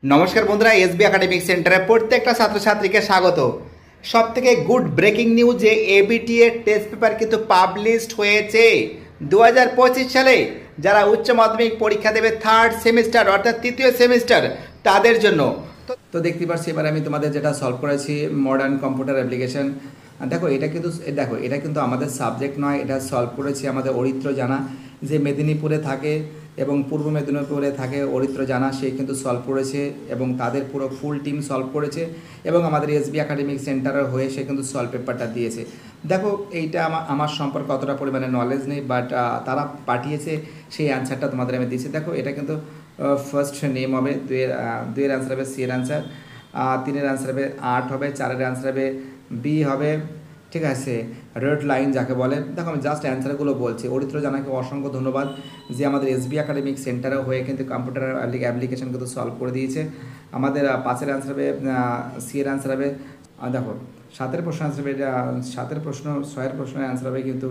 নমস্কার বন্ধুরা, SB academic সেন্টারে প্রত্যেকটা ছাত্রছাত্রীকে স্বাগত। সব থেকে গুড ব্রেকিং নিউজ যে এবিটিএ টেস্ট পেপার কিন্তু পাবলিশড হয়েছে 2025 সালে। যারা উচ্চ মাধ্যমিক পরীক্ষা দেবে থার্ড সেমিস্টার অর্থাৎ তৃতীয় সেমিস্টার তাদের জন্য। তো দেখতে পাচ্ছি এবার আমি তোমাদের যেটা সলভ করেছি মডার্ন কম্পিউটার অ্যাপ্লিকেশন। দেখো এটা কিন্তু আমাদের সাবজেক্ট নয়, এটা সলভ করেছি আমাদের অরিত্র জানা, যে মেদিনীপুরে থাকে এবং পূর্ব মেদিনীপুরে থাকে অরিত্র জানা, সে কিন্তু সলভ করেছে এবং তাদের পুরো ফুল টিম সলভ করেছে এবং আমাদের এসবি একাডেমিক সেন্টারের হয়ে সে কিন্তু সলভ পেপারটা দিয়েছে। দেখো এইটা আমার সম্পর্কে অতটা পরিমাণে নলেজ নেই, বাট তারা পাঠিয়েছে সেই অ্যান্সারটা তোমাদের আমি দিয়েছি। দেখো এটা কিন্তু ফার্স্ট নেম হবে, দুইয়ের অ্যান্সার হবে সি এর অ্যান্সার, তিনের অ্যান্সার হবে 8 হবে, চারের অ্যান্সার হবে বি হবে, ঠিক আছে, রেড লাইন যাকে বলে। দেখো আমি জাস্ট অ্যান্সারগুলো বলছি। অরিত্র জানাকে অসংখ্য ধন্যবাদ যে আমাদের এসবি একাডেমিক সেন্টারে হয়ে কিন্তু কম্পিউটার অ্যাপ্লিকেশন কিন্তু সলভ করে দিয়েছে। আমাদের 5-এর অ্যান্সার হবে সি এর অ্যান্সার হবে, দেখো 7-এর প্রশ্ন অ্যান্সার হবে 7-এর প্রশ্ন, 6-এর প্রশ্নের অ্যান্সার হবে কিন্তু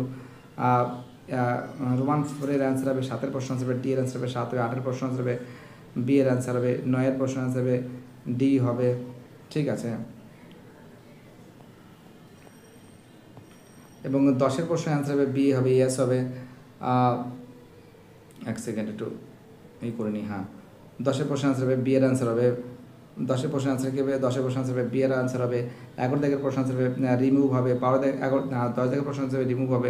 রোমান 4-এর অ্যান্সার হবে, 7-এর প্রশ্ন অ্যান্সার হবে ডি এর অ্যান্সার হবে 7 হবে, 8-এর প্রশ্ন অ্যান্সার হবে বি এর অ্যান্সার হবে, 9-এর প্রশ্ন অ্যান্সার হবে ডি হবে, ঠিক আছে। এবং 10-এর প্রশ্নের অ্যান্সার হবে বি হবে, ইয়েস হবে। এক সেকেন্ড একটু করে নিই, হ্যাঁ 10-এর প্রশ্নের অ্যান্সার হবে বি এর অ্যান্সার হবে। 10-এর প্রশ্নের অ্যান্সার কী হবে? 10-এর প্রশ্ন অ্যান্সার হবে বি এর অ্যান্সার হবে। 11 দাগের প্রশ্ন অ্যান্সার হবে রিমুভ হবে। 10 দাগের প্রশ্ন অ্যান্সার হবে রিমুভ হবে।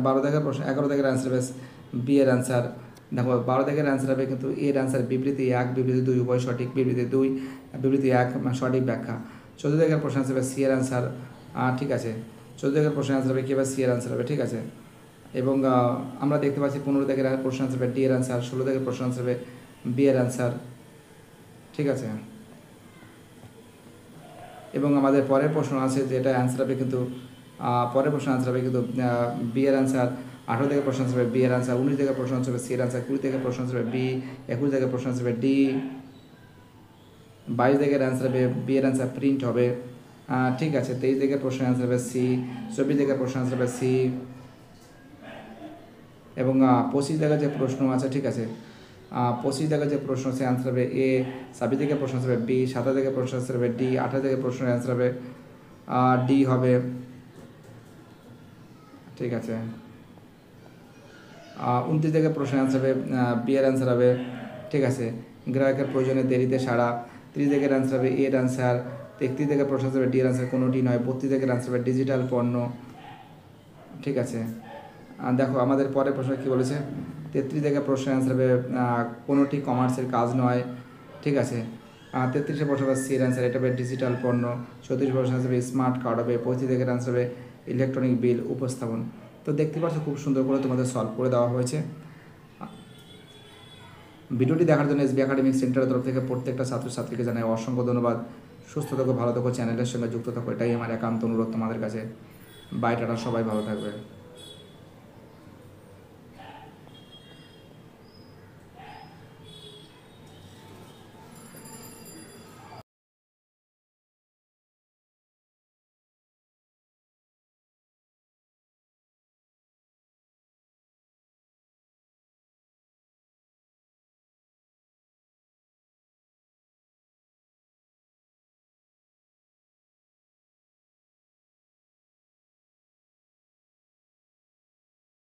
12 দাগের প্রশ্ন 11 দাগের অ্যান্সার হবে বি এর অ্যান্সার। দেখো 12 দাগের অ্যান্সার হবে কিন্তু এর অ্যান্সার বিবৃতি 1 বিবৃতি 2 উভয় সঠিক, বিবৃতি 2 বিবৃতি 1 সঠিক ব্যাখ্যা। 14 দাগের প্রশ্ন অ্যান্সার হবে সি এর অ্যান্সার, ঠিক আছে। 14 দাগের প্রশ্ন অ্যান্সার হবে কী হবে? সি এর অ্যান্সার হবে, ঠিক আছে। এবং আমরা দেখতে পাচ্ছি 15 দাগের প্রশ্ন অ্যান্সার হবে ডি এর অ্যান্সার, 16 দাগের প্রশ্ন অ্যান্সার হবে বি এর অ্যান্সার, ঠিক আছে। এবং আমাদের পরের প্রশ্ন আছে যেটা অ্যান্সার হবে কিন্তু পরের প্রশ্ন অ্যান্সার হবে কিন্তু বি এর অ্যান্সার। 18 থেকে প্রশ্ন আনসার হবে বি এর অ্যান্সার, 19 থেকে প্রশ্ন আনসার হবে সি এর অ্যান্সার, 20 থেকে প্রশ্ন আনসার হবে বি, 21 থেকে প্রশ্ন আনসার হবে ডি, 22 থেকে অ্যান্সার হবে বি এর অ্যান্সার প্রিন্ট হবে, ঠিক আছে। 23 থেকে প্রশ্ন আনসার হবে সি, 24 থেকে প্রশ্ন আনসার হবে সি, এবং 25 থেকে যে প্রশ্ন আছে, ঠিক আছে, 25 থেকে যে প্রশ্ন আছে অ্যান্সার হবে এ, 26 থেকে প্রশ্ন আনসার হবে বি, 27 থেকে প্রশ্ন আনসার হবে ডি, 28 থেকে প্রশ্নের অ্যান্সার হবে ডি হবে, ঠিক আছে। 29 থেকে প্রশ্ন অ্যান্সার হবে বি এর অ্যান্সার হবে, ঠিক আছে। গ্রাহকের প্রয়োজনে দেরিতে সাড়া, 30 থেকে অ্যান্সার হবে এর অ্যান্সার, 31 থেকে প্রশ্ন আনসার হবে ডি এর অ্যান্সার কোনোটি নয়, 32 থেকে অ্যান্সার হবে ডিজিটাল পণ্য, ঠিক আছে। দেখো আমাদের পরের প্রশ্ন কী বলেছে? 33 থেকে প্রশ্নের অ্যান্সার হবে কোনোটি কমার্সের কাজ নয়, ঠিক আছে। 33 প্রশ্ন হবে সি এর অ্যান্সার, এটা হবে ডিজিটাল পণ্য। 34 প্রশ্ন অ্যান্সার হবে স্মার্ট কার্ড হবে। 35 থেকে অ্যান্সার হবে ইলেকট্রনিক বিল উপস্থাপন। তো দেখতে পাচ্ছ খুব সুন্দর করে তোমাদের সলভ করে দেওয়া হয়েছে। ভিডিওটি দেখার জন্য এসবি একাডেমিক সেন্টারের তরফ থেকে প্রত্যেকটা ছাত্রছাত্রীকে জানাই অসংখ্য ধন্যবাদ। সুস্থ থাকো, ভালো থাকো, চ্যানেলের সঙ্গে যুক্ত থাকো, এটাই আমার একান্ত অনুরোধ তোমাদের কাছে। বাই, টাটা, সবাই ভালো থাকবে।